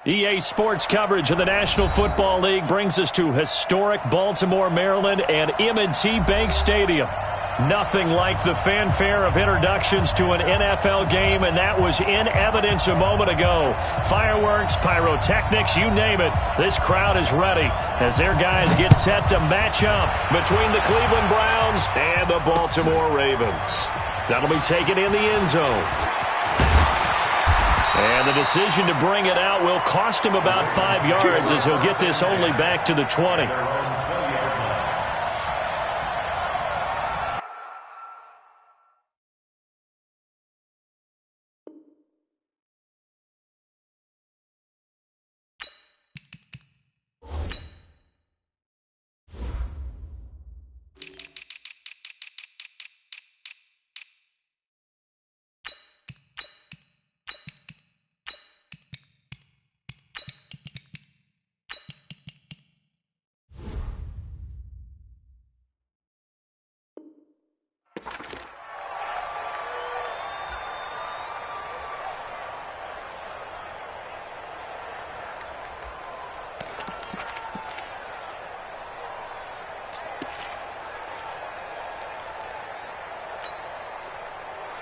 EA Sports coverage of the National Football League brings us to historic Baltimore, Maryland, and M&T Bank Stadium. Nothing like the fanfare of introductions to an NFL game, and that was in evidence a moment ago. Fireworks, pyrotechnics, you name it. This crowd is ready as their guys get set to match up between the Cleveland Browns and the Baltimore Ravens. That'll be taken in the end zone. And the decision to bring it out will cost him about 5 yards as he'll get this only back to the 20.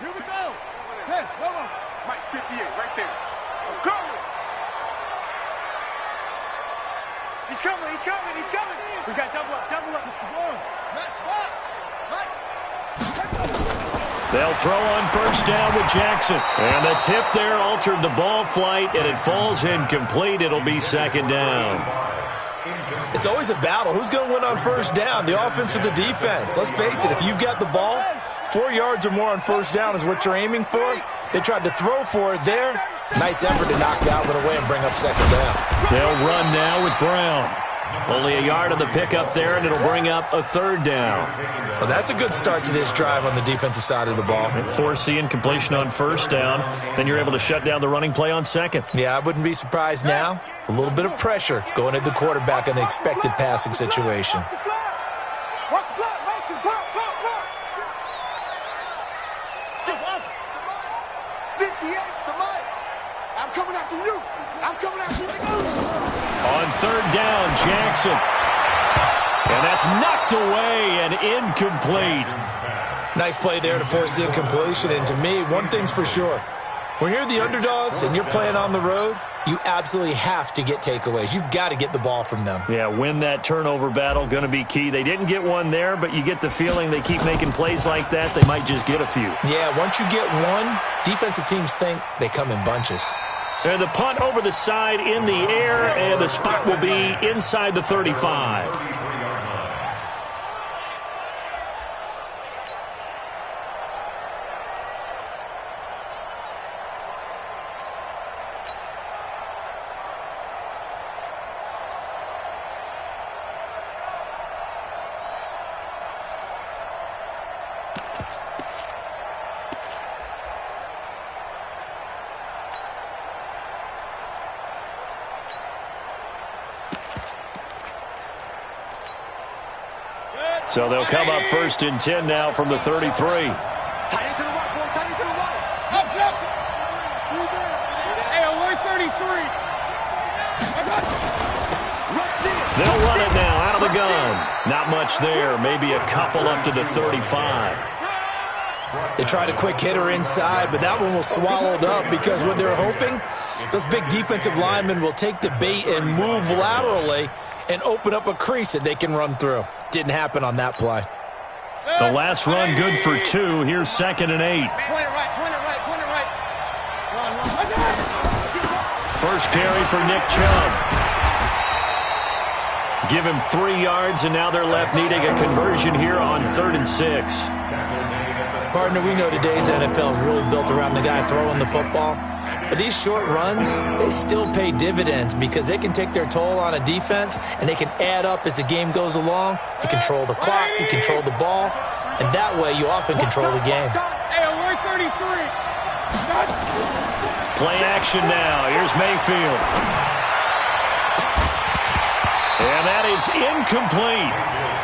Here we go. 10, go. Mike, 58, right there. I'm going. He's coming. We got double up. 61. Match box. Mike. They'll throw on first down with Jackson. And the tip there altered the ball flight, and it falls incomplete. It'll be second down. It's always a battle. Who's going to win on first down, the offense or the defense? Let's face it, if you've got the ball, 4 yards or more on first down is what you're aiming for. They tried to throw for it there. Nice effort to knock that one away and bring up second down. They'll run now with Brown. Only a yard on the pickup there, and it'll bring up a third down. Well, that's a good start to this drive on the defensive side of the ball. Forcing completion on first down. Then you're able to shut down the running play on second. Yeah, I wouldn't be surprised now. A little bit of pressure going at the quarterback in the expected passing situation. Watch the block. 58 to Mike. I'm coming after you. On third down, Jackson. And that's knocked away and incomplete. Nice play there to force the incompletion. And to me, one thing's for sure. When you're the underdogs and you're playing on the road, you absolutely have to get takeaways. You've got to get the ball from them. Yeah, win that turnover battle, going to be key. They didn't get one there, but you get the feeling they keep making plays like that, they might just get a few. Yeah, once you get one, defensive teams think they come in bunches. And the punt over the side in the air, and the spot will be inside the 35. So they'll come up first and 10 now from the 33. Tight into the right, boy. Tight into the right. Up. Hey, we're 33. They'll run it now out of the gun. Not much there. Maybe a couple up to the 35. They tried a quick hitter inside, but that one was swallowed up because what they're hoping, those big defensive linemen will take the bait and move laterally and open up a crease that they can run through. Didn't happen on that play. The last run good for 2. Here's second and 8. Point it right. First carry for Nick Chubb. Give him 3 yards, and now they're left needing a conversion here on 3rd and 6. Partner, we know today's NFL is really built around the guy throwing the football. But these short runs, they still pay dividends because they can take their toll on a defense, and they can add up as the game goes along. You control the clock, you control the ball, and that way you often control the game. Hey, we're 33. Play action now. Here's Mayfield. And that is incomplete.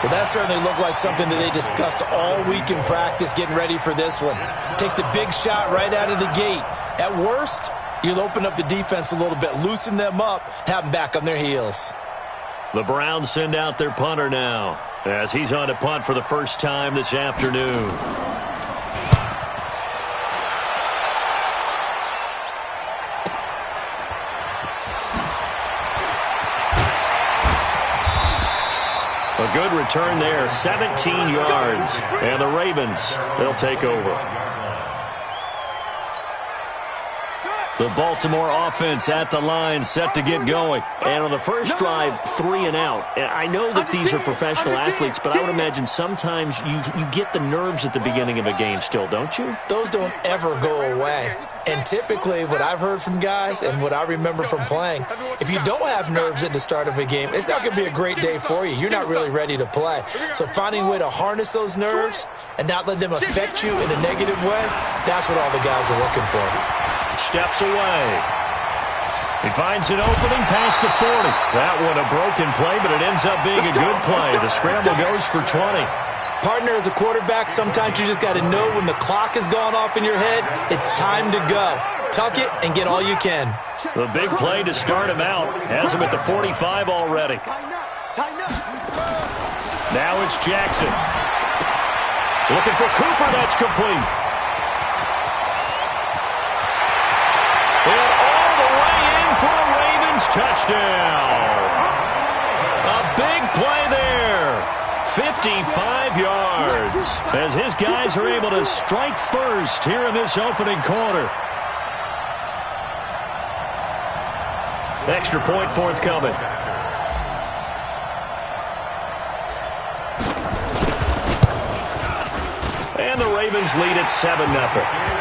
Well, that certainly looked like something that they discussed all week in practice getting ready for this one. Take the big shot right out of the gate. At worst, You'll open up the defense a little bit, loosen them up, have them back on their heels. The Browns send out their punter now as he's on to punt for the first time this afternoon. A good return there, 17 yards. And the Ravens, they'll take over. The Baltimore offense at the line, set to get going. And on the first drive, 3 and out. And I know that these are professional athletes, but I would imagine sometimes you get the nerves at the beginning of a game still, don't you? Those don't ever go away. And typically what I've heard from guys and what I remember from playing, if you don't have nerves at the start of a game, it's not going to be a great day for you. You're not really ready to play. So finding a way to harness those nerves and not let them affect you in a negative way, that's what all the guys are looking for. Steps away. He finds an opening past the 40. That one a broken play, but it ends up being a good play. The scramble goes for 20. Partner, as a quarterback, sometimes you just got to know when the clock has gone off in your head, it's time to go. Tuck it and get all you can. The big play to start him out has him at the 45 already. Now it's Jackson. Looking for Cooper. That's complete. And all the way in for a Ravens touchdown. A big play there. 55 yards as his guys are able to strike first here in this opening quarter. Extra point forthcoming. And the Ravens lead at 7-0.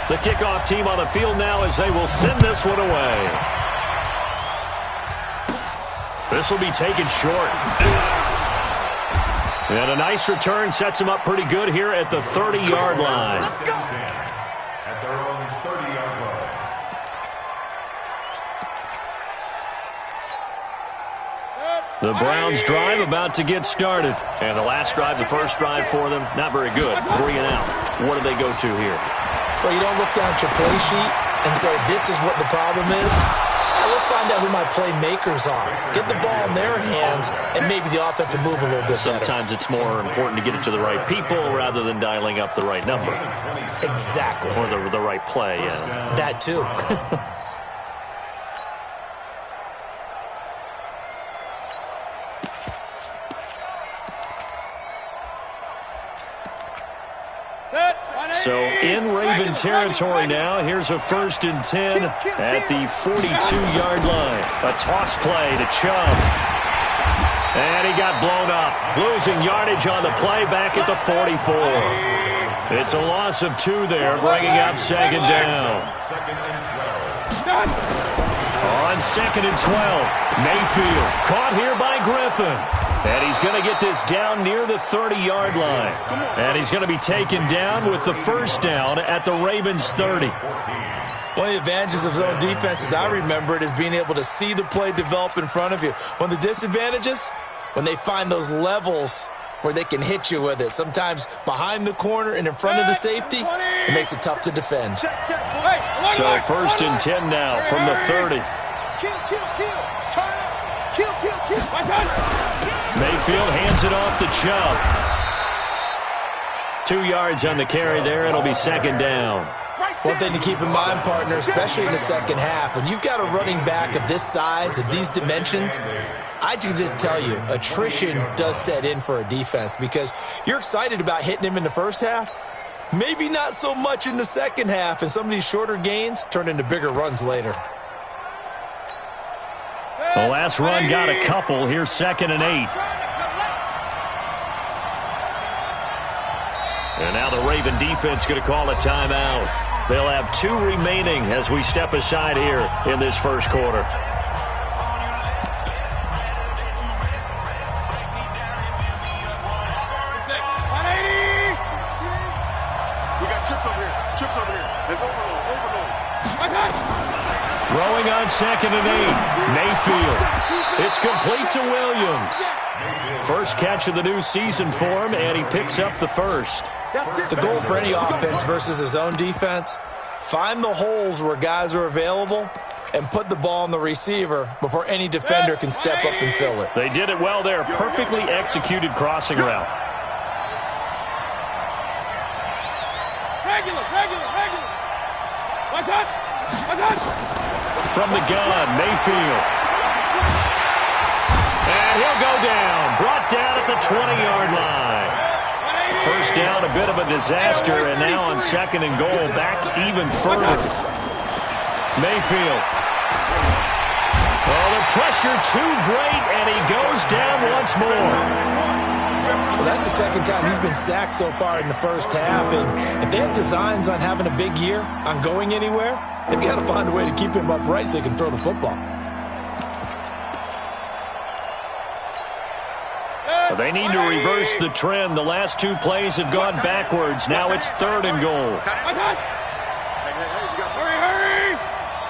The kickoff team on the field now as they will send this one away. This will be taken short. And a nice return sets him up pretty good here at the 30-yard line. At their own 30-yard line. The Browns drive about to get started. And the last drive, the first drive for them, not very good. 3 and out. What do they go to here? Well, you don't look down at your play sheet and say, this is what the problem is. Let's find out who my playmakers are. Get the ball in their hands, and maybe the offense will move a little bit better. Sometimes it's more important to get it to the right people rather than dialing up the right number. Exactly. Or the right play, yeah. That too. So in Raven territory now, here's a 1st and 10 at the 42-yard line. A toss play to Chubb. And he got blown up. Losing yardage on the play back at the 44. It's a loss of 2 there, bringing up 2nd down. On 2nd and 12, Mayfield caught here by Griffin. And he's going to get this down near the 30-yard line. And he's going to be taken down with the 1st down at the Ravens' 30. One of the advantages of zone defense, as I remember it, is being able to see the play develop in front of you. One of the disadvantages, when they find those levels where they can hit you with it. Sometimes behind the corner and in front of the safety, it makes it tough to defend. So 1st and 10 now from the 30. Mayfield hands it off to Chubb. 2 yards on the carry there. It'll be 2nd down. One thing to keep in mind, partner, especially in the second half, when you've got a running back of this size, of these dimensions, I can just tell you, attrition does set in for a defense because you're excited about hitting him in the first half. Maybe not so much in the second half, and some of these shorter gains turn into bigger runs later. The last run got a couple. Here's 2nd and 8. And now the Raven defense going to call a timeout. They'll have 2 remaining as we step aside here in this first quarter. We got trips over here. Trips over here. There's overload. Throwing on 2nd and 8. Mayfield. It's complete to Williams. First catch of the new season for him, and he picks up the first. The goal for any offense versus his own defense, find the holes where guys are available and put the ball on the receiver before any defender can step up and fill it. They did it well there. Perfectly executed crossing route. Regular. From the gun, Mayfield. And he'll go down. Brought down at the 20-yard line. First down, a bit of a disaster, and now on second and goal, back even further. Mayfield. Oh, the pressure too great, and he goes down once more. Well, that's the second time he's been sacked so far in the first half, and if they have designs on having a big year, on going anywhere, they've got to find a way to keep him upright so he can throw the football. They need to reverse the trend. The last two plays have gone backwards. Now it's third and goal. Hurry!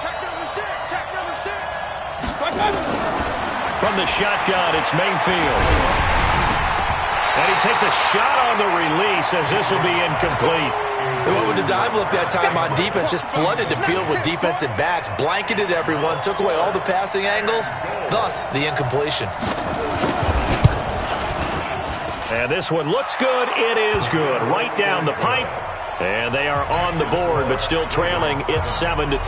Check number six. From the shotgun, it's Mayfield. And he takes a shot on the release as this will be incomplete. And what would the dive look that time on defense? Just flooded the field with defensive backs, blanketed everyone, took away all the passing angles, thus the incompletion. And this one looks good. It is good. Right down the pipe. And they are on the board, but still trailing. It's 7-3.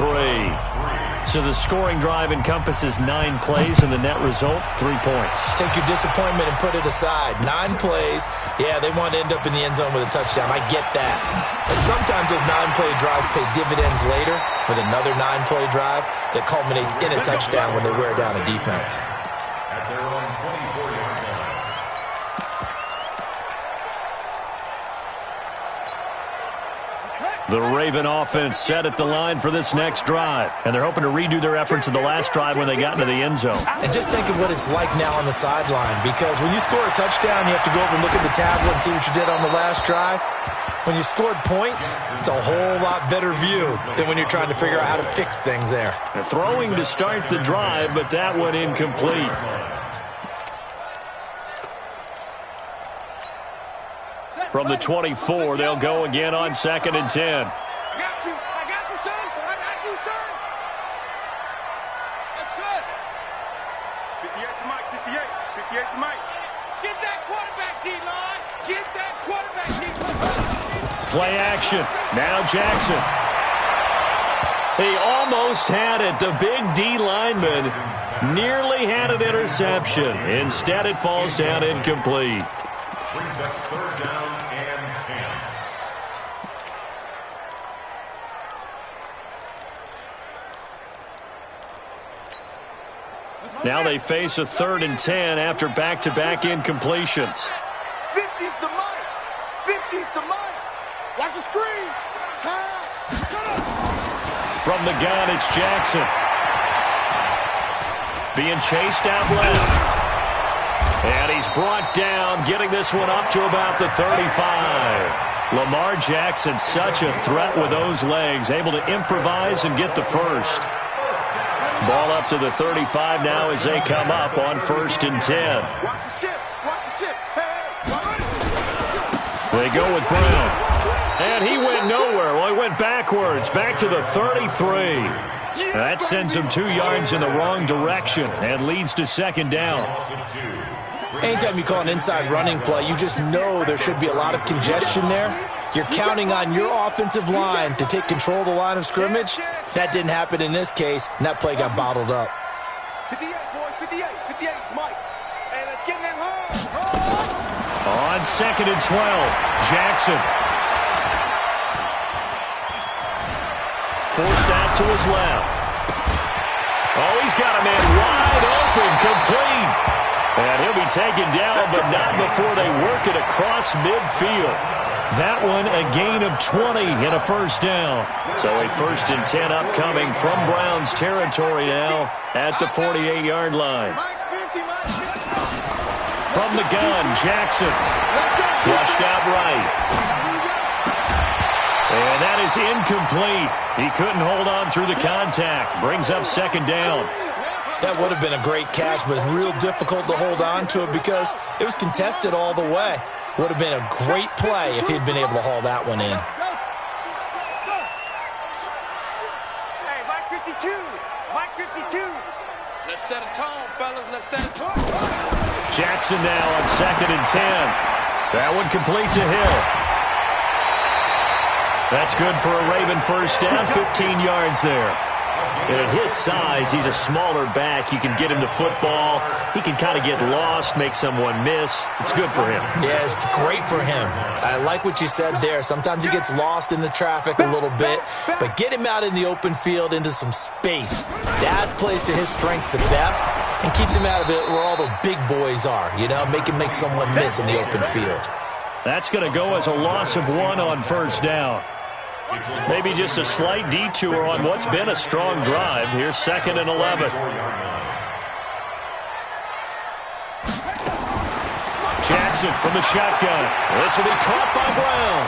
So the scoring drive encompasses 9 plays, and the net result, 3 points. Take your disappointment and put it aside. 9 plays. Yeah, they want to end up in the end zone with a touchdown. I get that. But sometimes those 9-play drives pay dividends later with another 9-play drive that culminates in a touchdown when they wear down a defense. At their own 24-yard line. The Raven offense set at the line for this next drive. And they're hoping to redo their efforts of the last drive when they got into the end zone. And just think of what it's like now on the sideline, because when you score a touchdown, you have to go over and look at the tablet and see what you did on the last drive. When you scored points, it's a whole lot better view than when you're trying to figure out how to fix things there. They're throwing to start the drive, but that one incomplete. From the 24, they'll go again on 2nd and 10. I got you, son. That's it. 58 for Mike, 58 for Mike. Get that quarterback, D-line. Get that quarterback, D-line. Play action. Now Jackson. He almost had it. The big D lineman nearly had an interception. Instead, it falls down incomplete. Brings up third down and 10. Now they face a 3rd and 10 after back-to-back incompletions. 50's the Mike. 50's the Mike. Watch the screen. Pass. From the gun, it's Jackson. Being chased out left. And he's brought down, getting this one up to about the 35. Lamar Jackson, such a threat with those legs, able to improvise and get the first. Ball up to the 35 now as they come up on 1st and 10. Watch the ship. They go with Brown. And he went nowhere. Well, he went backwards, back to the 33. That sends him 2 yards in the wrong direction and leads to 2nd down. Anytime you call an inside running play, you just know there should be a lot of congestion there. You're counting on your offensive line to take control of the line of scrimmage. That didn't happen in this case, and that play got bottled up. 58, boys, 58, Mike. Hey, let's get in that hole. On 2nd and 12, Jackson. Forced out to his left. Oh, he's got a man wide open, complete. And he'll be taken down, but not before they work it across midfield. That one a gain of 20 and a first down. So a 1st and 10 upcoming from Browns territory now at the 48-yard line. From the gun, Jackson. Flushed out right. And that is incomplete. He couldn't hold on through the contact. Brings up 2nd down. That would have been a great catch, but it's real difficult to hold on to it because it was contested all the way. Would have been a great play if he'd been able to haul that one in. Hey, Mike 52. Mike 52. Let's set a tone, fellas. Let's set a tone. Jackson now on 2nd and 10. That one complete to Hill. That's good for a Raven first down, 15 yards there. And at his size, he's a smaller back. You can get him to football. He can kind of get lost, make someone miss. It's good for him. Yeah, it's great for him. I like what you said there. Sometimes he gets lost in the traffic a little bit, but get him out in the open field into some space. That plays to his strengths the best and keeps him out of it where all the big boys are, you know, make someone miss in the open field. That's going to go as a loss of 1 on first down. Maybe just a slight detour on what's been a strong drive. Here's 2nd and 11. Jackson from the shotgun. This will be caught by Brown.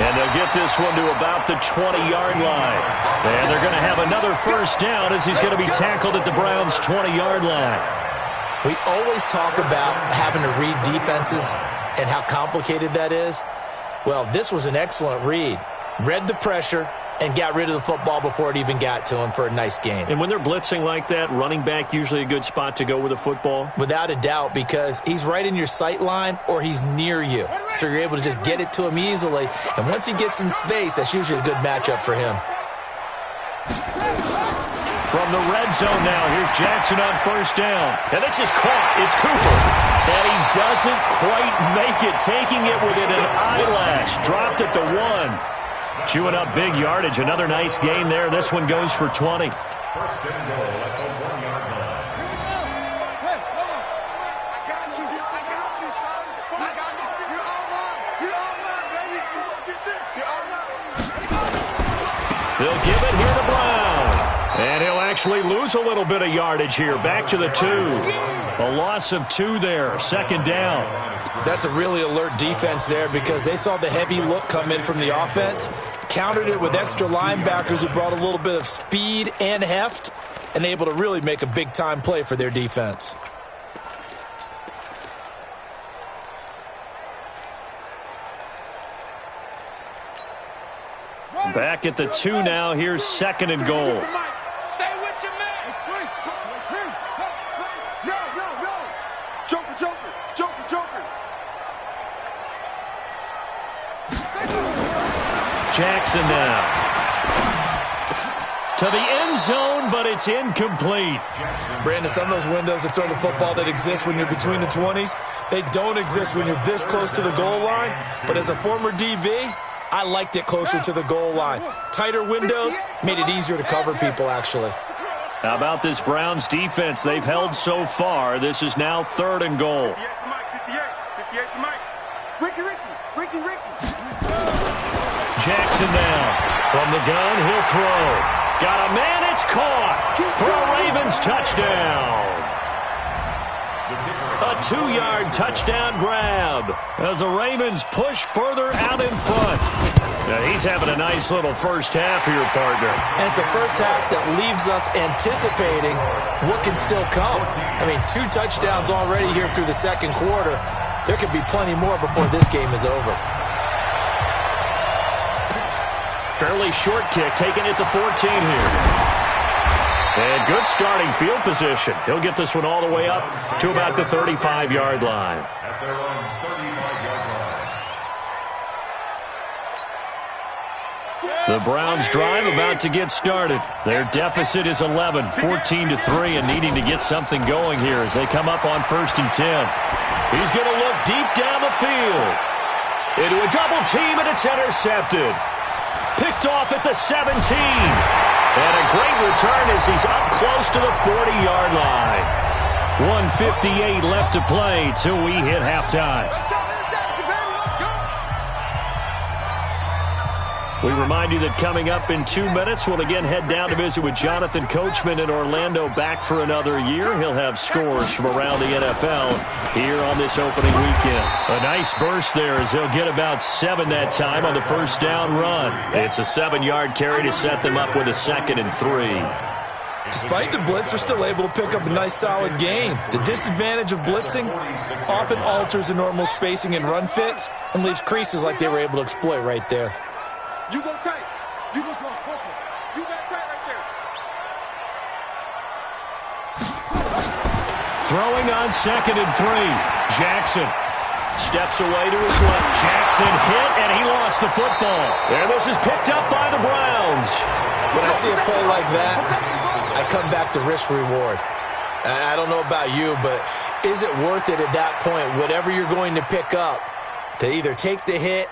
And they'll get this one to about the 20-yard line. And they're going to have another first down as he's going to be tackled at the Browns' 20-yard line. We always talk about having to read defenses and how complicated that is. Well, this was an excellent read. Read the pressure and got rid of the football before it even got to him for a nice gain. And when they're blitzing like that, running back usually a good spot to go with a football? Without a doubt, because he's right in your sight line or he's near you. So you're able to just get it to him easily. And once he gets in space, that's usually a good matchup for him. From the red zone now, here's Jackson on first down. And this is caught. It's Cooper. And he doesn't quite make it, taking it within an eyelash. Dropped at the 1. Chewing up big yardage. Another nice gain there. This one goes for 20. First and goal at the 1-yard line. Hey, hold on. I got you. I got you, son. I got you. You're all mine. You're all mine, baby. You won't get this. You're all mine. They'll give it here to Brown. And he'll actually lose a little bit of yardage here. Back to the 2. A loss of 2 there. 2nd down. That's a really alert defense there because they saw the heavy look come in from the offense, countered it with extra linebackers who brought a little bit of speed and heft, and able to really make a big-time play for their defense. Back at the 2 now. Here's 2nd and goal. Stay with your man. No. Joker. Jackson now. To the end zone, but it's incomplete. Brandon, some of those windows that throw the football that exist when you're between the 20s, they don't exist when you're this close to the goal line. But as a former DB, I liked it closer to the goal line. Tighter windows made it easier to cover people, actually. How about this Browns defense? They've held so far. This is now 3rd and goal. 58 for Mike. 58 for Mike. Ricky. Jackson now. From the gun, he'll throw. Got a man, it's caught for a Ravens touchdown. A 2-yard touchdown grab as the Ravens push further out in front. Now he's having a nice little first half here, partner. And it's a first half that leaves us anticipating what can still come. I mean, 2 touchdowns already here through the 2nd quarter. There could be plenty more before this game is over. Fairly short kick, taking it to 14 here. And good starting field position. He'll get this one all the way up to about the 35-yard line. At their own 35-yard line. The Browns drive about to get started. Their deficit is 11, 14-3, and needing to get something going here as they come up on 1st and 10. He's going to look deep down the field. Into a double team, and it's intercepted. Picked off at the 17. And a great return as he's up close to the 40-yard line. 1:58 left to play till we hit halftime. We remind you that coming up in 2 minutes, we'll again head down to visit with Jonathan Coachman in Orlando, back for another year. He'll have scores from around the NFL here on this opening weekend. A nice burst there as they'll get about 7 that time on the first down run. It's a 7-yard carry to set them up with a 2nd and 3. Despite the blitz, they're still able to pick up a nice, solid gain. The disadvantage of blitzing often alters the normal spacing and run fits and leaves creases like they were able to exploit right there. You go tight. You go draw. You got tight right there. Throwing on 2nd and 3. Jackson steps away to his left. Jackson hit, and he lost the football. And this is picked up by the Browns. When I see a play like that, I come back to risk reward. I don't know about you, but is it worth it at that point, whatever you're going to pick up, to either take the hit,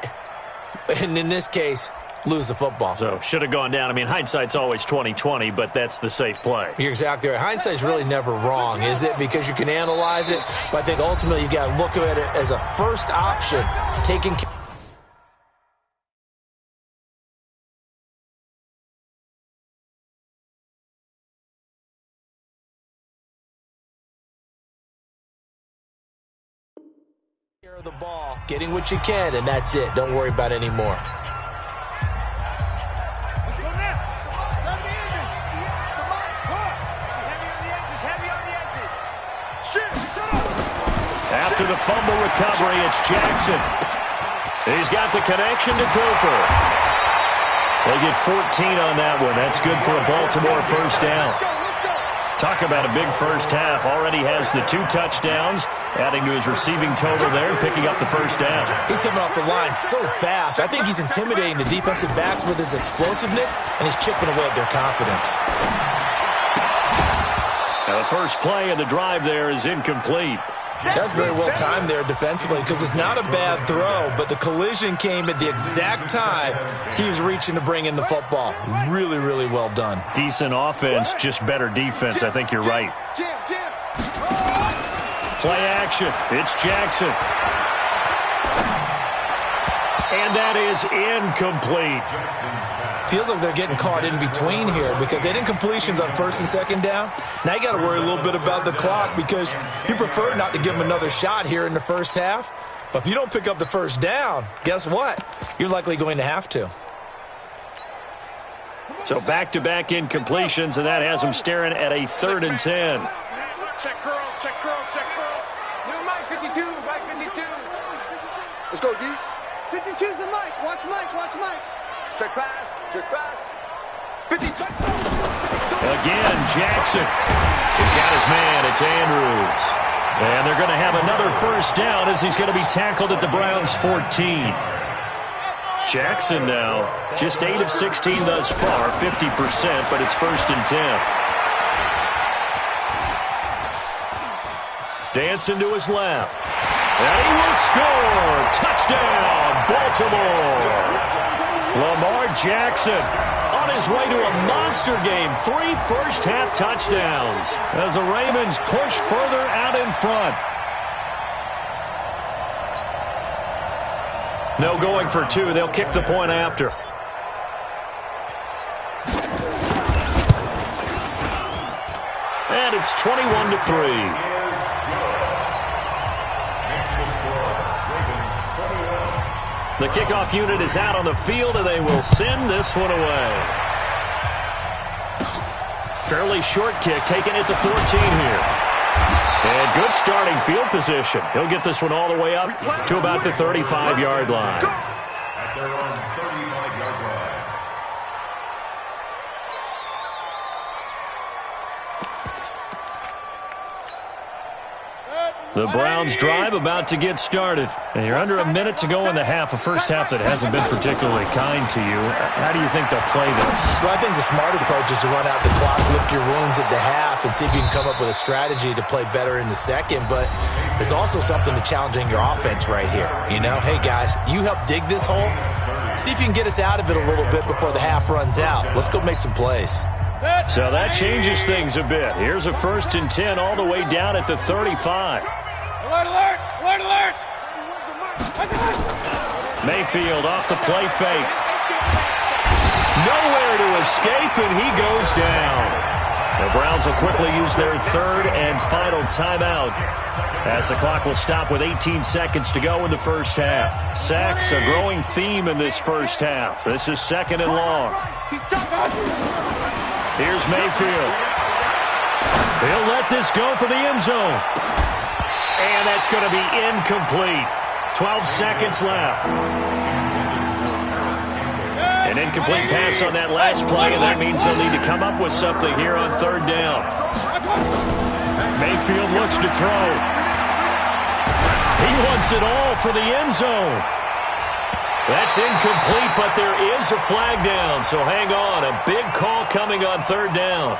and in this case, lose the football? So, should have gone down. I mean, hindsight's always 20/20, but that's the safe play. You're exactly right. Hindsight's really never wrong, is it? Because you can analyze it, but I think ultimately you got to look at it as a first option, taking care of the ball, getting what you can, and that's it. Don't worry about any more. Let's go now. Let me in this. Come on. Heavy on the edges. Heavy on the edges. Shit. Shut up. After the fumble recovery, it's Jackson. He's got the connection to Cooper. They get 14 on that one. That's good for a Baltimore first down. Talk about a big first half. Already has the 2 touchdowns, adding to his receiving total there, picking up the first down. He's coming off the line so fast. I think he's intimidating the defensive backs with his explosiveness, and he's chipping away at their confidence. Now, the first play of the drive there is incomplete. That's very well timed there defensively because it's not a bad throw, but the collision came at the exact time he was reaching to bring in the football. Really, really well done. Decent offense, just better defense. I think you're right. Play action. It's Jackson. And that is incomplete. Feels like they're getting caught in between here because they didn't completions on 1st and 2nd down. Now you got to worry a little bit about the clock because you prefer not to give them another shot here in the first half. But if you don't pick up the first down, guess what? You're likely going to have to. So back-to-back incompletions, and that has them staring at a 3rd and 10. Check curls, check curls, check curls. New Mike 52, Mike 52. Let's go, D. 52's the Mike. Watch Mike, watch Mike. Check pass, check pass. 50 touchdown. Again, Jackson. He's got his man. It's Andrews. And they're going to have another first down as he's going to be tackled at the Browns' 14. Jackson now, just 8 of 16 thus far, 50%, but it's 1st and 10. Dancing to his left. And he will score. Touchdown, Baltimore. Lamar Jackson on his way to a monster game. 3 first-half touchdowns as the Ravens push further out in front. No going for 2. They'll kick the point after. And it's 21-3. The kickoff unit is out on the field, and they will send this one away. Fairly short kick, taken at the 14 here. And good starting field position. He'll get this one all the way up to about the 35-yard line. At their own 35-yard line. The Browns drive about to get started. And you're under a minute to go in the half, a first half that hasn't been particularly kind to you. How do you think they'll play this? Well, I think the smarter approach is to run out the clock, lick your wounds at the half, and see if you can come up with a strategy to play better in the second. But there's also something to challenging your offense right here. You know, hey, guys, you help dig this hole. See if you can get us out of it a little bit before the half runs out. Let's go make some plays. So that changes things a bit. Here's a 1st and 10 all the way down at the 35. Alert, alert, alert, alert. Mayfield off the play fake. Nowhere to escape, and he goes down. The Browns will quickly use their 3rd and final timeout as the clock will stop with 18 seconds to go in the first half. Sacks, a growing theme in this first half. This is 2nd and long. Here's Mayfield. He'll let this go for the end zone. And that's going to be incomplete. 12 seconds left. An incomplete pass on that last play, and that means they'll need to come up with something here on third down. Mayfield looks to throw. He wants it all for the end zone. That's incomplete, but there is a flag down, so hang on. A big call coming on third down.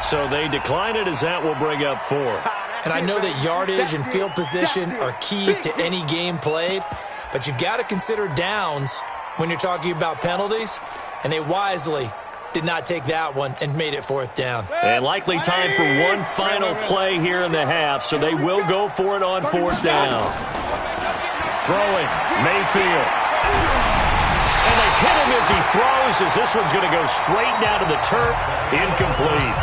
So they decline it as that will bring up fourth. And I know that yardage and field position are keys to any game played, but you've got to consider downs when you're talking about penalties, and they wisely did not take that one and made it fourth down. And likely time for one final play here in the half, so they will go for it on fourth down. Throwing, Mayfield. And they hit him as he throws, as this one's going to go straight down to the turf. Incomplete.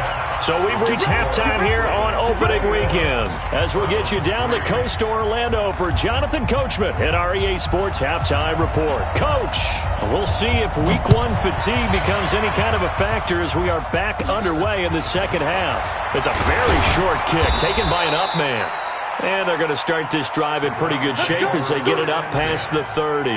So we've reached halftime here on opening weekend, as we'll get you down the coast to Orlando for Jonathan Coachman at our EA Sports Halftime Report. Coach, we'll see if Week 1 fatigue becomes any kind of a factor as we are back underway in the second half. It's a very short kick taken by an up man. And they're going to start this drive in pretty good shape as they get it up past the 30.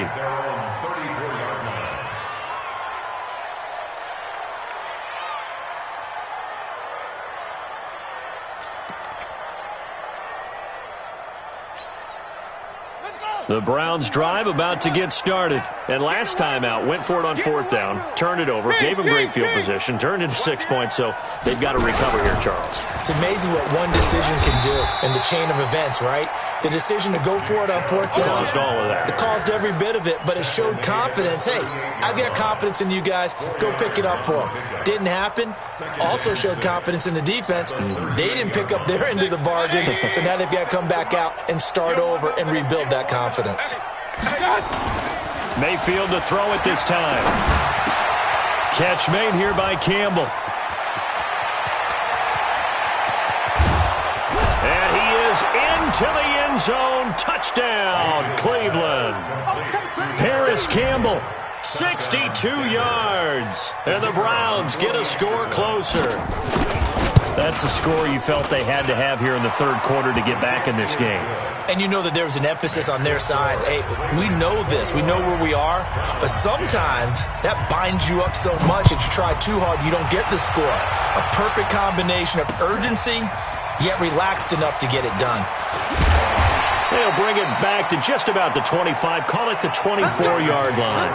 The Browns drive about to get started. And last time out, went for it on fourth down, turned it over, gave them great field position, turned into 6 points, so they've got to recover here, Charles. It's amazing what one decision can do in the chain of events, right? The decision to go for it on fourth down. Caused all of that. It caused every bit of it, but it showed confidence. Hey, I've got confidence in you guys. Go pick it up for them. Didn't happen. Also showed confidence in the defense. They didn't pick up their end of the bargain, so now they've got to come back out and start over and rebuild that confidence. Mayfield to throw it this time. Catch made here by Campbell. And he is into the end zone. Touchdown, Cleveland. Paris Campbell, 62 yards. And the Browns get a score closer. That's a score you felt they had to have here in the third quarter to get back in this game. And you know that there's an emphasis on their side. Hey, we know this. We know where we are. But sometimes that binds you up so much that you try too hard, you don't get the score. A perfect combination of urgency, yet relaxed enough to get it done. They'll bring it back to just about the 25. Call it the 24-yard line.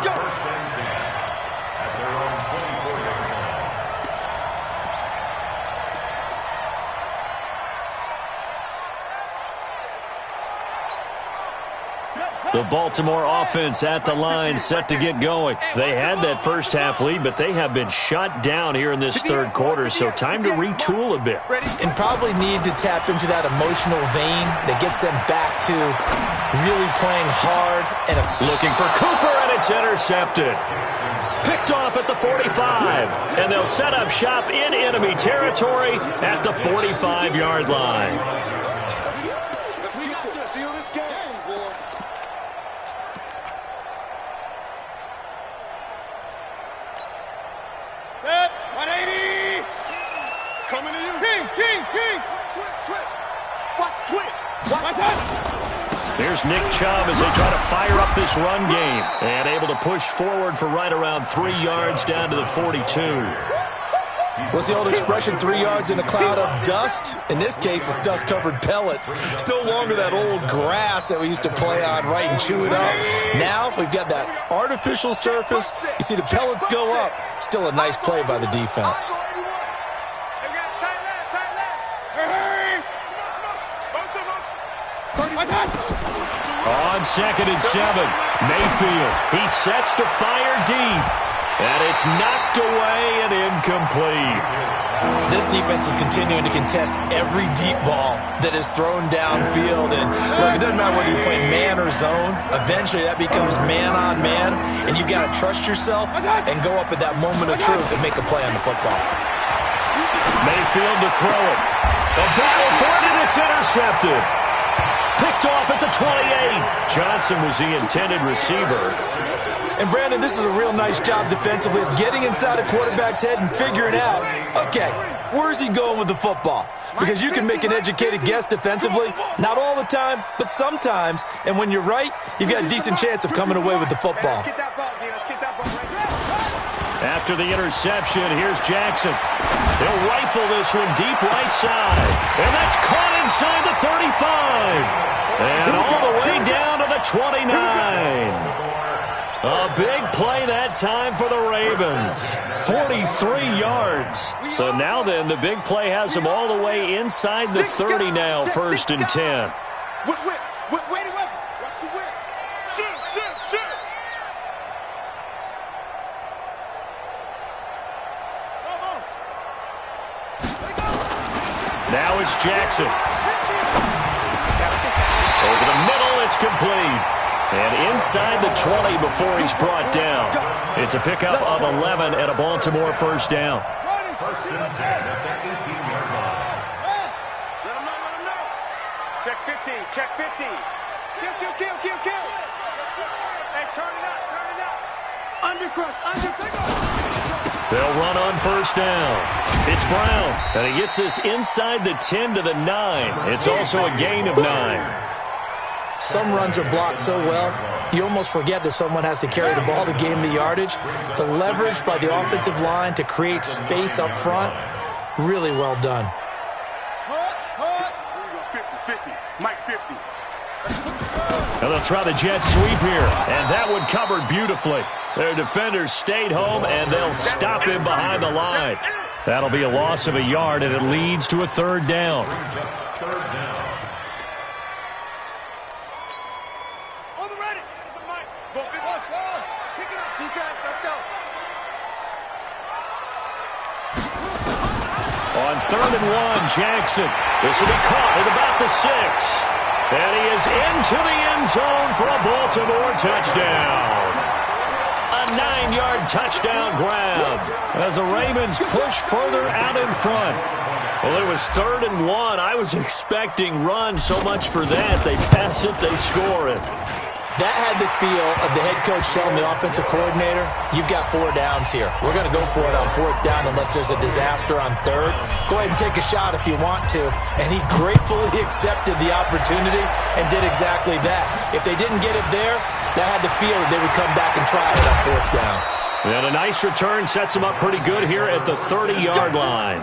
The Baltimore offense at the line, set to get going. They had that first half lead, but they have been shut down here in this third quarter, so time to retool a bit. And probably need to tap into that emotional vein that gets them back to really playing hard. And looking for Cooper, and it's intercepted. Picked off at the 45, and they'll set up shop in enemy territory at the 45-yard line. Here's Nick Chubb as they try to fire up this run game. And able to push forward for right around 3 yards down to the 42. What's the old expression, 3 yards in a cloud of dust? In this case, it's dust-covered pellets. It's no longer that old grass that we used to play on, right, and chew it up. Now we've got that artificial surface. You see the pellets go up. Still a nice play by the defense. On 2nd and 7, Mayfield. He sets to fire deep. And it's knocked away and incomplete. This defense is continuing to contest every deep ball that is thrown downfield. And look, it doesn't matter whether you're playing man or zone. Eventually that becomes man on man. And you've got to trust yourself and go up at that moment of truth and make a play on the football. Mayfield to throw it. A battle for it, and it's intercepted. picked off at the 28. Johnson was the intended receiver. And, Brandon, this is a real nice job defensively of getting inside a quarterback's head and figuring out, okay, where's he going with the football? Because you can make an educated guess defensively, not all the time, but sometimes. And when you're right, you've got a decent chance of coming away with the football. After the interception, here's Jackson. He'll rifle this one deep right side. And that's caught inside the 35. And all the way down to the 29. A big play that time for the Ravens. 43 yards. So now then, the big play has them all the way inside the 30 now, 1st and 10. Now it's Jackson. Over the middle, it's complete. And inside the 20 before he's brought down. It's a pickup of 11 and a Baltimore 1st down. 1st and 10 at the 18-yard line. Let him know. Check 50, check 50. Kill. Hey, turn it up. Undercrush. They'll run on 1st down. It's Brown. And he gets this inside the 10 to the 9. It's also a gain of 9. Some runs are blocked so well, you almost forget that someone has to carry the ball to gain the yardage. The leverage by the offensive line to create space up front, really well done. 50. Mike 50. And they'll try the jet sweep here, and that one covered beautifully. Their defenders stayed home, and they'll stop him behind the line. That'll be a loss of a yard, and it leads to a 3rd down. On 3rd and 1, Jackson. This will be caught at about the 6. And he is into the end zone for a Baltimore touchdown. A 9-yard touchdown grab as the Ravens push further out in front. Well, it was 3rd and 1. I was expecting run, so much for that. They pass it, they score it. That had the feel of the head coach telling the offensive coordinator, you've got 4 downs here. We're going to go for it on 4th down unless there's a disaster on 3rd. Go ahead and take a shot if you want to. And he gratefully accepted the opportunity and did exactly that. If they didn't get it there, that had the feel that they would come back and try it on 4th down. And a nice return sets them up pretty good here at the 30-yard line.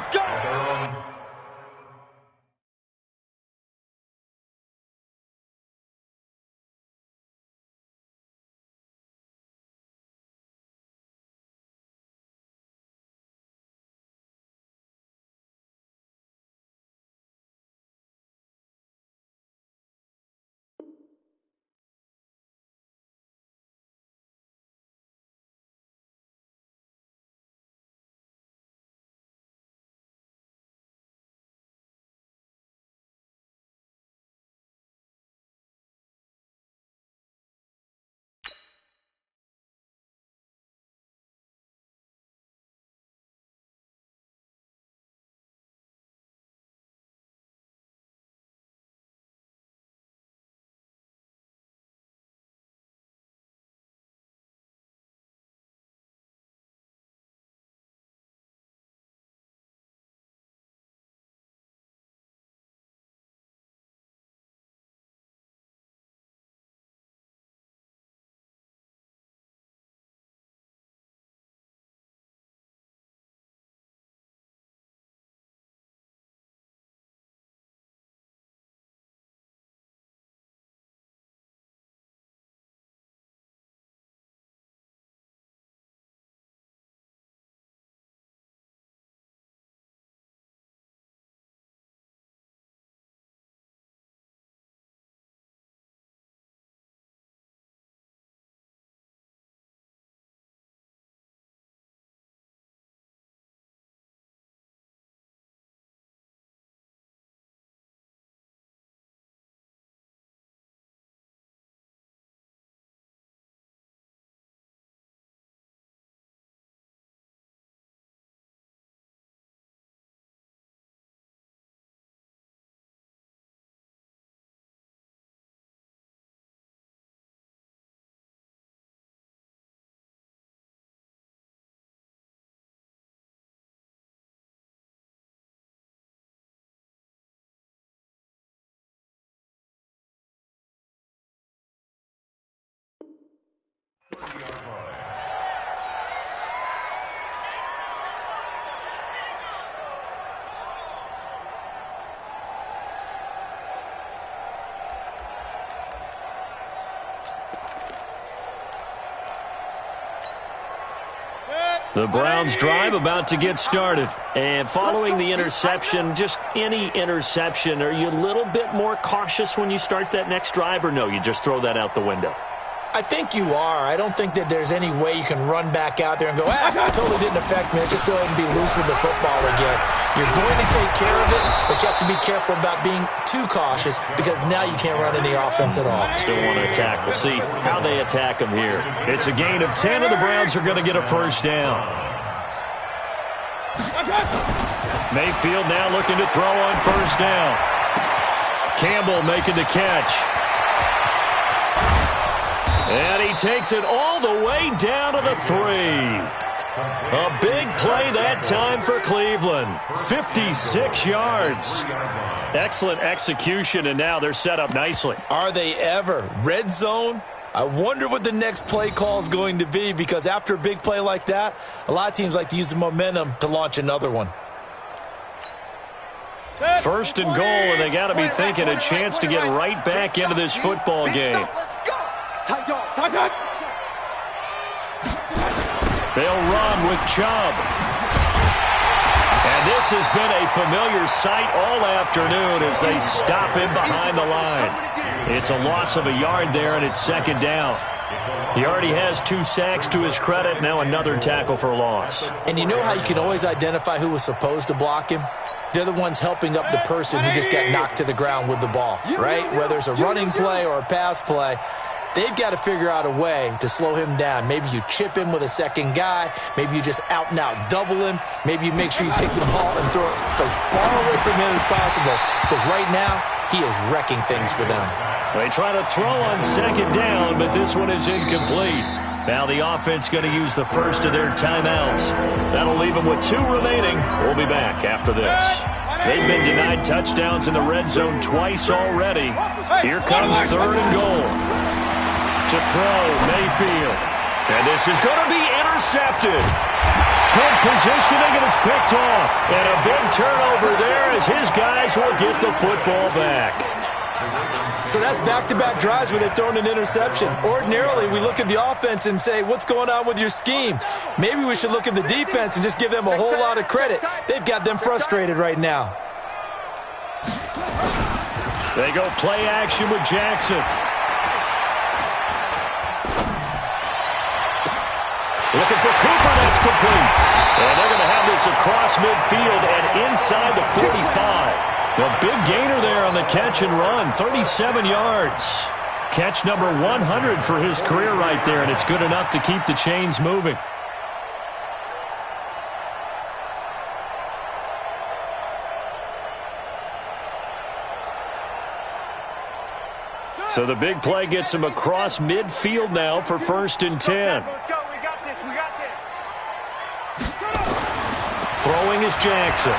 The Browns drive about to get started. And following the interception, just any interception, are you a little bit more cautious when you start that next drive, or no, you just throw that out the window? I think you are. I don't think that there's any way you can run back out there and go, it totally didn't affect me. Let's just go ahead and be loose with the football again. You're going to take care of it, but you have to be careful about being too cautious because now you can't run any offense at all. Still want to attack. We'll see how they attack them here. It's a gain of 10, and the Browns are going to get a first down. Mayfield now looking to throw on first down. Campbell making the catch. And he takes it all the way down to the 3. A big play that time for Cleveland. 56 yards. Excellent execution, and now they're set up nicely. Are they ever? Red zone? I wonder what the next play call is going to be, because after a big play like that, a lot of teams like to use the momentum to launch another one. First and goal, and they got to be thinking a chance to get right back into this football game. They'll run with Chubb. And this has been a familiar sight all afternoon as they stop him behind the line. It's a loss of a yard there, and it's second down. He already has 2 sacks to his credit, now another tackle for loss. And you know how you can always identify who was supposed to block him? They're the ones helping up the person who just got knocked to the ground with the ball, right? Whether it's a running play or a pass play, they've got to figure out a way to slow him down. Maybe you chip him with a second guy. Maybe you just out-and-out double him. Maybe you make sure you take the ball and throw it as far away from him as possible. Because right now, he is wrecking things for them. They try to throw on second down, but this one is incomplete. Now the offense going to use the first of their timeouts. That'll leave them with 2 remaining. We'll be back after this. They've been denied touchdowns in the red zone twice already. Here comes third and goal. To throw, Mayfield. And this is going to be intercepted. Good positioning, and it's picked off. And a big turnover there as his guys will get the football back. So that's back-to-back drives where they've thrown an interception. Ordinarily, we look at the offense and say, what's going on with your scheme? Maybe we should look at the defense and just give them a whole lot of credit. They've got them frustrated right now. They go play action with Jackson. Looking for Cooper, that's complete. And they're going to have this across midfield and inside the 45. The big gainer there on the catch and run, 37 yards. Catch number 100 for his career right there, and it's good enough to keep the chains moving. So the big play gets him across midfield now for first and 10. Let's go. We got this. We got this. Throwing is Jackson.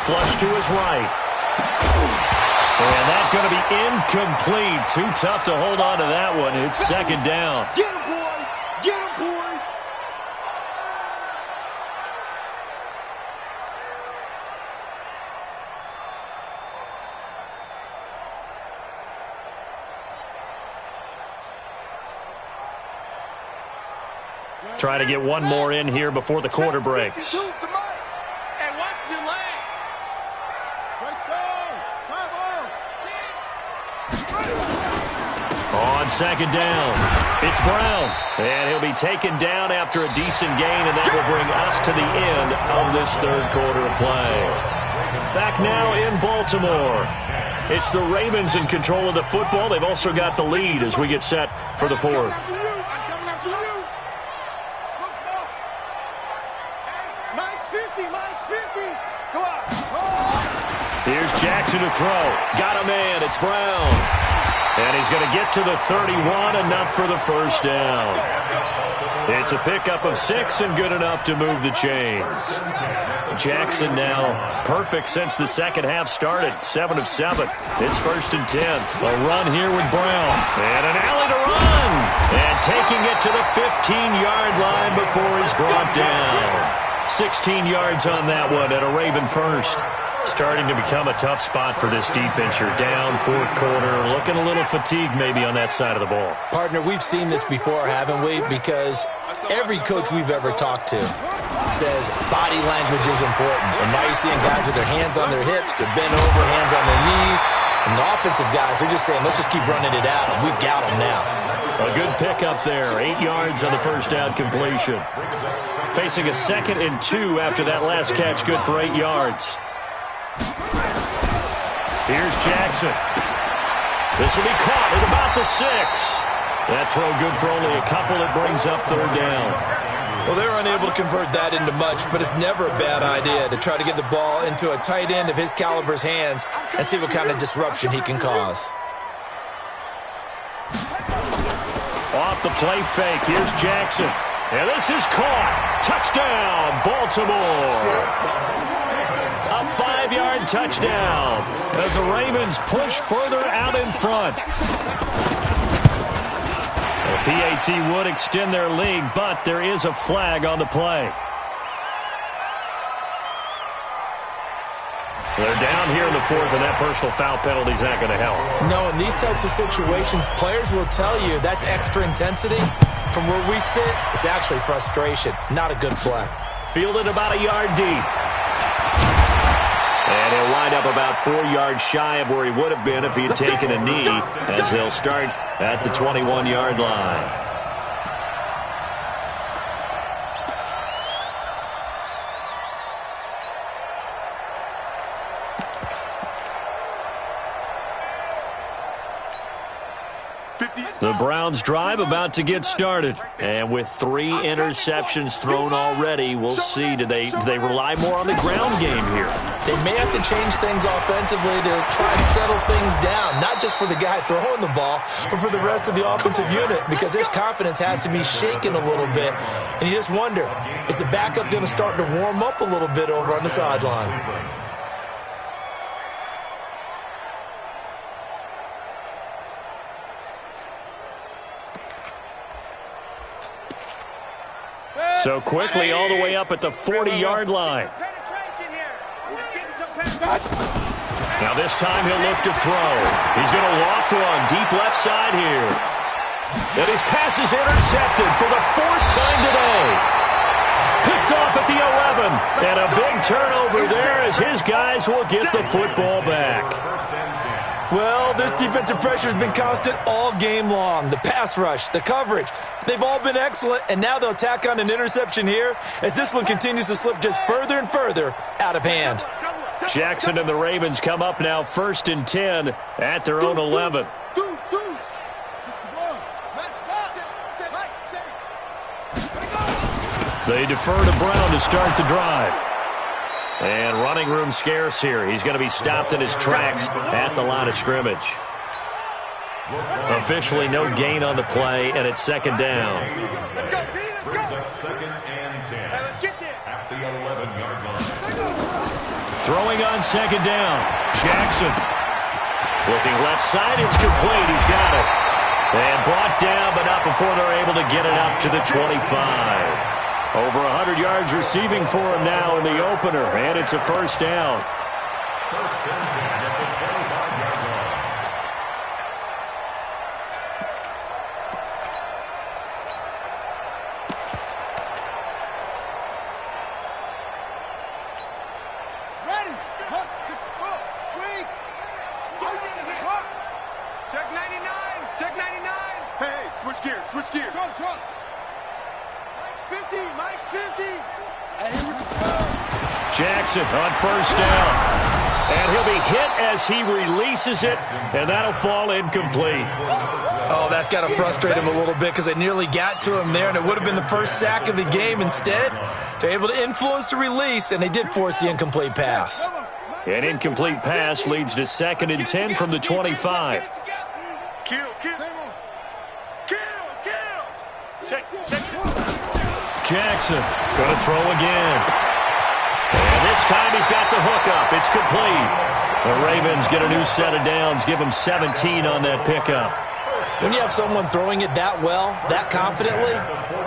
Flush to his right. And that's going to be incomplete. Too tough to hold on to that one. It's second down. Get him, boy. Get him, boy. Try to get one more in here before the quarter breaks. And watch the leg. On second down, it's Brown. And he'll be taken down after a decent gain, and that will bring us to the end of this third quarter of play. Back now in Baltimore. It's the Ravens in control of the football. They've also got the lead as we get set for the fourth. I'm coming up to you. Mike's 50. Mike's 50. Come on. Here's Jackson to throw. Got a man. It's Brown. And he's going to get to the 31, enough for the first down. It's a pickup of 6 and good enough to move the chains. Jackson now perfect since the second half started. 7 of 7. It's first and 10. A run here with Brown. And an alley to run. And taking it to the 15-yard line before he's brought down. 16 yards on that one at a Raven first. Starting to become a tough spot for this defense. You're down fourth quarter, looking a little fatigued maybe on that side of the ball. Partner, we've seen this before, haven't we? Because Every coach we've ever talked to says body language is important. And now you're seeing guys with their hands on their hips, they're bent over, hands on their knees. And the offensive guys are just saying, let's just keep running it out, and we've got them now. A good pickup there. 8 yards on the first down completion. Facing a 2nd and 2 after that last catch. Good for 8 yards. Here's Jackson. This will be caught at about the 6. That throw good for only a couple. It brings up 3rd down. Well, they're unable to convert that into much, but it's never a bad idea to try to get the ball into a tight end of his caliber's hands and see what kind of disruption he can cause. Off the play fake, here's Jackson. And this is caught. Touchdown, Baltimore. A 5-yard touchdown as the Ravens push further out in front. The PAT would extend their lead, but there is a flag on the play. They're down here in the 4th, and that personal foul penalty is not going to help. No, in these types of situations, players will tell you that's extra intensity. From where we sit, it's actually frustration. Not a good play. Fielded about a yard deep. And he'll wind up about 4 yards shy of where he would have been if he had taken a knee, as they'll start at the 21-yard line. The Browns' drive about to get started. And with 3 interceptions thrown already, we'll see. Do they rely more on the ground game here? They may have to change things offensively to try and settle things down, not just for the guy throwing the ball, but for the rest of the offensive unit, because his confidence has to be shaken a little bit. And you just wonder, is the backup going to start to warm up a little bit over on the sideline? So quickly all the way up at the 40-yard line. Now this time he'll look to throw. He's going to loft one deep left side here. And his pass is intercepted for the 4th time today. Picked off at the 11. And a big turnover there as his guys will get the football back. Well, this defensive pressure has been constant all game long. The pass rush, the coverage, they've all been excellent, and now they'll tack on an interception here as this one continues to slip just further and further out of hand. Jackson and the Ravens come up now 1st and 10 at their own 11. They defer to Brown to start the drive. And running room scarce here. He's going to be stopped in his tracks at the line of scrimmage. Officially no gain on the play, and it's 2nd down. Let's go, D, let's go. 2nd and 10. Hey, let's get there. At the 11-yard line. Throwing on 2nd down. Jackson. Looking left side, it's complete. He's got it. And brought down, but not before they're able to get it up to the 25. Over 100 yards receiving for him now in the opener, and it's a 1st down. 1st and 10 at the 25-yard line. Ready. Hut, 6 weak. Check 99. Check 99. Hey, switch gears. Switch gears. Truck. Mike's 50. Mike's 50. Jackson on 1st down. And he'll be hit as he releases it, and that'll fall incomplete. Oh, that's got to frustrate him a little bit because they nearly got to him there, and it would have been the first sack of the game. Instead, they're able to influence the release, and they did force the incomplete pass. An incomplete pass leads to 2nd and 10 from the 25. Kill. Check. Jackson going to throw again. And this time he's got the hook up. It's complete. The Ravens get a new set of downs, give them 17 on that pickup. When you have someone throwing it that well, that confidently,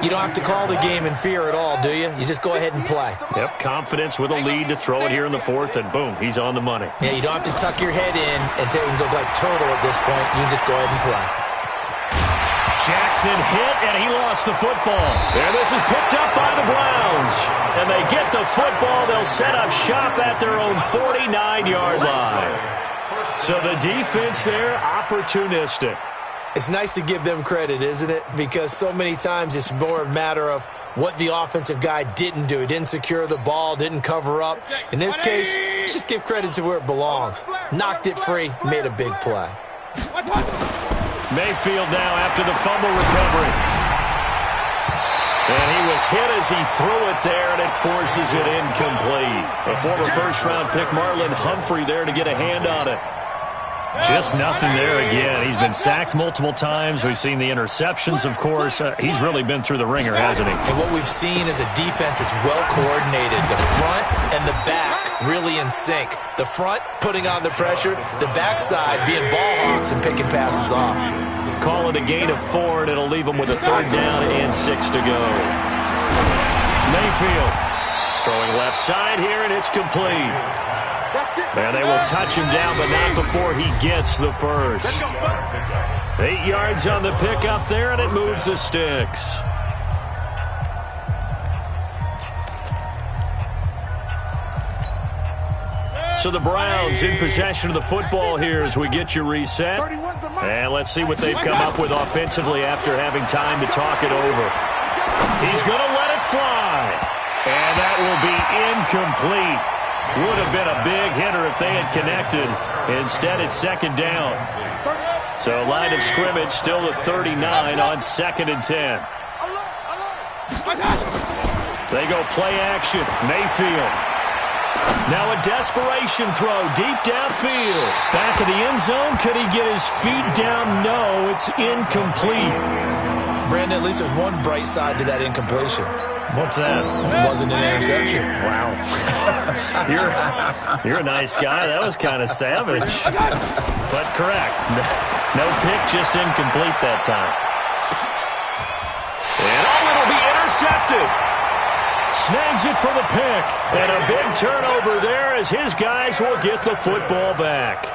you don't have to call the game in fear at all, do you? You just go ahead and play. Yep, confidence with a lead to throw it here in the 4th, and boom, he's on the money. Yeah, you don't have to tuck your head in and go like turtle at this point. You just go ahead and play. Jackson hit, and he lost the football. And this is picked up by the Browns. And they get the football. They'll set up shop at their own 49-yard line. So the defense there, opportunistic. It's nice to give them credit, isn't it? Because so many times it's more a matter of what the offensive guy didn't do. He didn't secure the ball, didn't cover up. In this case, let's just give credit to where it belongs. Knocked it free, made a big play. Mayfield now after the fumble recovery. And he was hit as he threw it there, and it forces it incomplete. A former first-round pick, Marlon Humphrey, there to get a hand on it. Just nothing there again. He's been sacked multiple times. We've seen the interceptions, of course. He's really been through the ringer, hasn't he? And what we've seen is a defense that's well-coordinated. The front and the back really in sync. The front putting on the pressure. The backside being ball hawks and picking passes off. Call it a gain of 4, and it'll leave them with a 3rd down and 6 to go. Mayfield throwing left side here, and it's complete. And they will touch him down, but not before he gets the first. 8 yards on the pickup there, and it moves the sticks. So the Browns in possession of the football here as we get you reset. And let's see what they've come up with offensively after having time to talk it over. He's going to let it fly. And that will be incomplete. Would have been a big hitter if they had connected. Instead, it's 2nd down. So line of scrimmage still the 39 on 2nd and 10. They go play action. Mayfield. Now a desperation throw deep downfield. Back of the end zone. Could he get his feet down? No, it's incomplete. Brandon, at least there's one bright side to that incompletion. What's that? It wasn't an interception. Wow. You're a nice guy. That was kind of savage. But correct. No pick, just incomplete that time. And it'll be intercepted. Snags it for the pick. And a big turnover there as his guys will get the football back.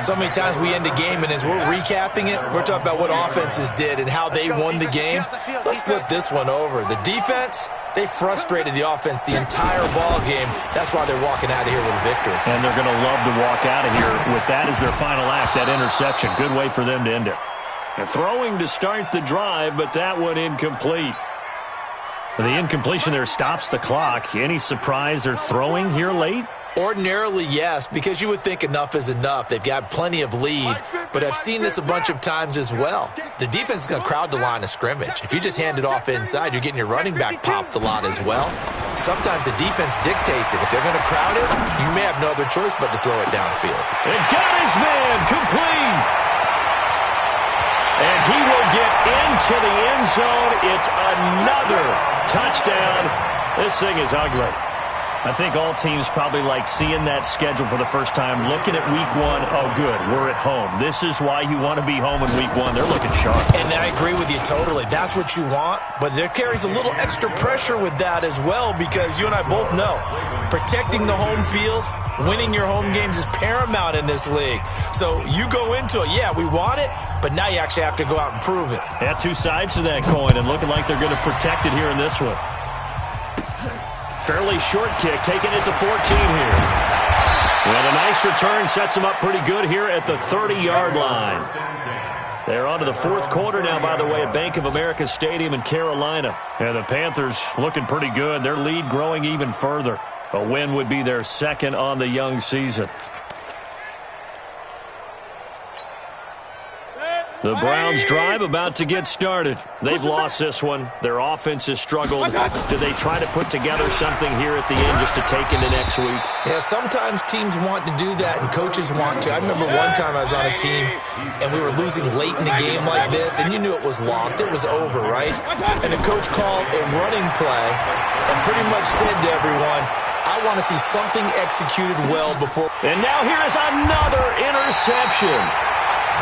So many times we end a game, and as we're recapping it, we're talking about what offenses did and how they won the game. Let's flip this one over. The defense, they frustrated the offense the entire ball game. That's why they're walking out of here with a victory. And they're going to love to walk out of here with that as their final act, that interception. Good way for them to end it. And throwing to start the drive, but that one incomplete. The incompletion there stops the clock. Any surprise they're throwing here late? Ordinarily, yes, because you would think enough is enough. They've got plenty of lead, but I've seen this a bunch of times as well. The defense is going to crowd the line of scrimmage. If you just hand it off inside, you're getting your running back popped a lot as well. Sometimes the defense dictates it. If they're going to crowd it, you may have no other choice but to throw it downfield. And got his man complete. And he will get into the end zone. It's another touchdown. This thing is ugly. I think all teams probably like seeing that schedule for the first time, looking at week 1. Oh, good, we're at home. This is why you want to be home in week 1. They're looking sharp. And I agree with you totally. That's what you want, but there carries a little extra pressure with that as well, because you and I both know protecting the home field, winning your home games is paramount in this league. So you go into it, yeah, we want it, but now you actually have to go out and prove it. Yeah, 2 sides to that coin, and looking like they're going to protect it here in this one. Fairly short kick, taking it to 14 here. And a nice return sets them up pretty good here at the 30-yard line. They're on to the 4th quarter now, by the way, at Bank of America Stadium in Carolina. And the Panthers looking pretty good. Their lead growing even further. A win would be their 2nd on the young season. The Browns drive about to get started. They've lost this one. Their offense has struggled. Do they try to put together something here at the end just to take into next week? Yeah, sometimes teams want to do that and coaches want to. I remember one time I was on a team and we were losing late in the game like this, and you knew it was lost. It was over, right? And the coach called a running play and pretty much said to everyone, I want to see something executed well before. And now here is another interception.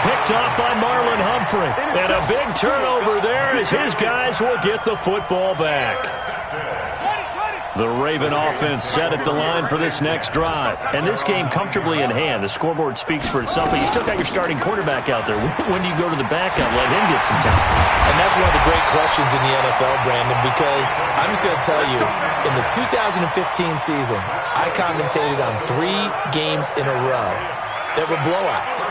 Picked off by Marlon Humphrey. And a big turnover there as his guys will get the football back. The Raven offense set at the line for this next drive. And this game comfortably in hand. The scoreboard speaks for itself, but you still got your starting quarterback out there. When do you go to the backup, let him get some time? And that's one of the great questions in the NFL, Brandon, because I'm just going to tell you, in the 2015 season, I commentated on 3 games in a row that were blowouts.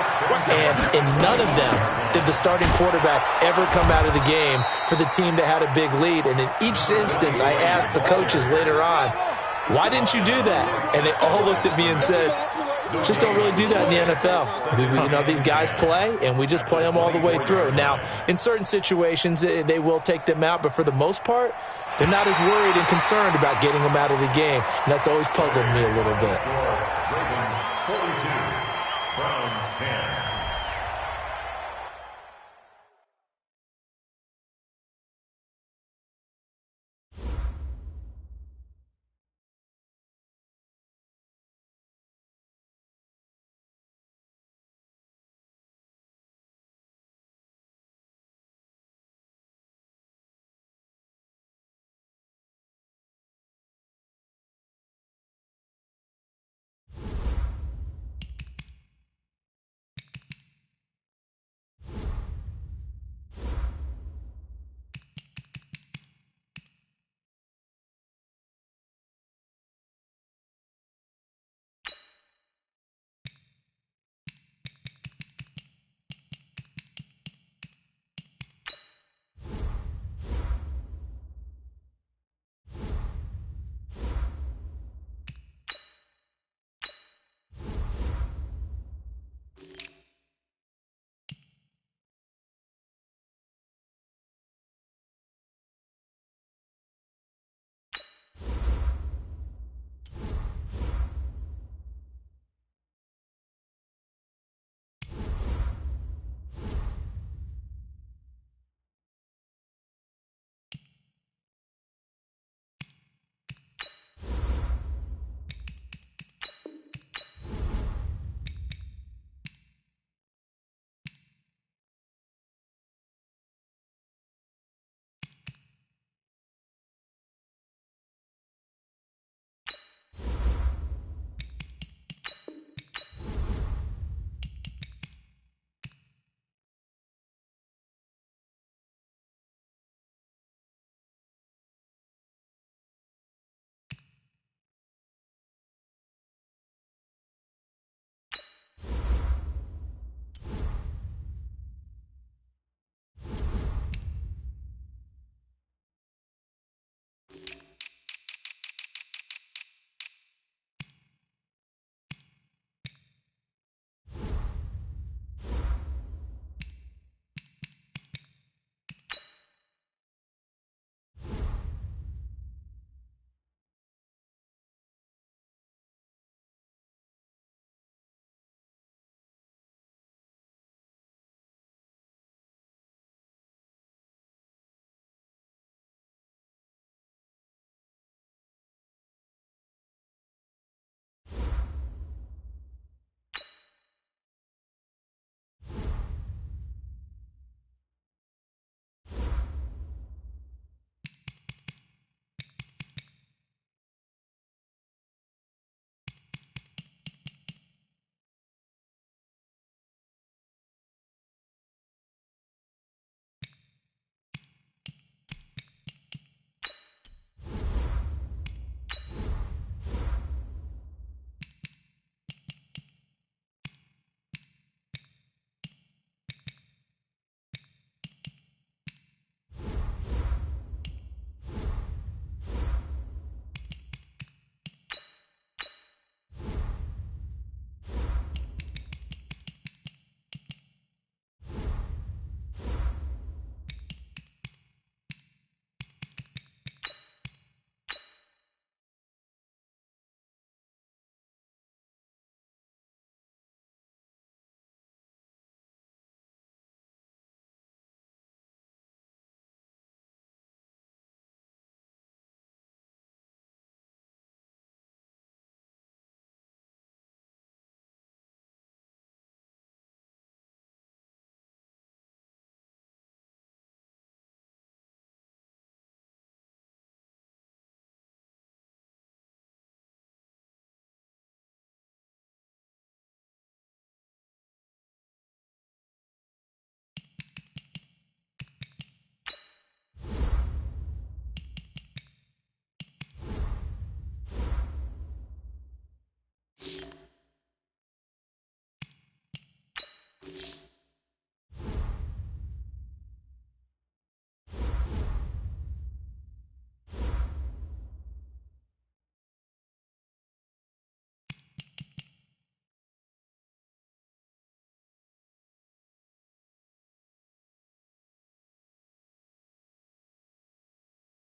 And in none of them did the starting quarterback ever come out of the game for the team that had a big lead. And in each instance, I asked the coaches later on, why didn't you do that? And they all looked at me and said, just don't really do that in the NFL. These guys play, and we just play them all the way through. Now, in certain situations, they will take them out, but for the most part, they're not as worried and concerned about getting them out of the game. And that's always puzzled me a little bit.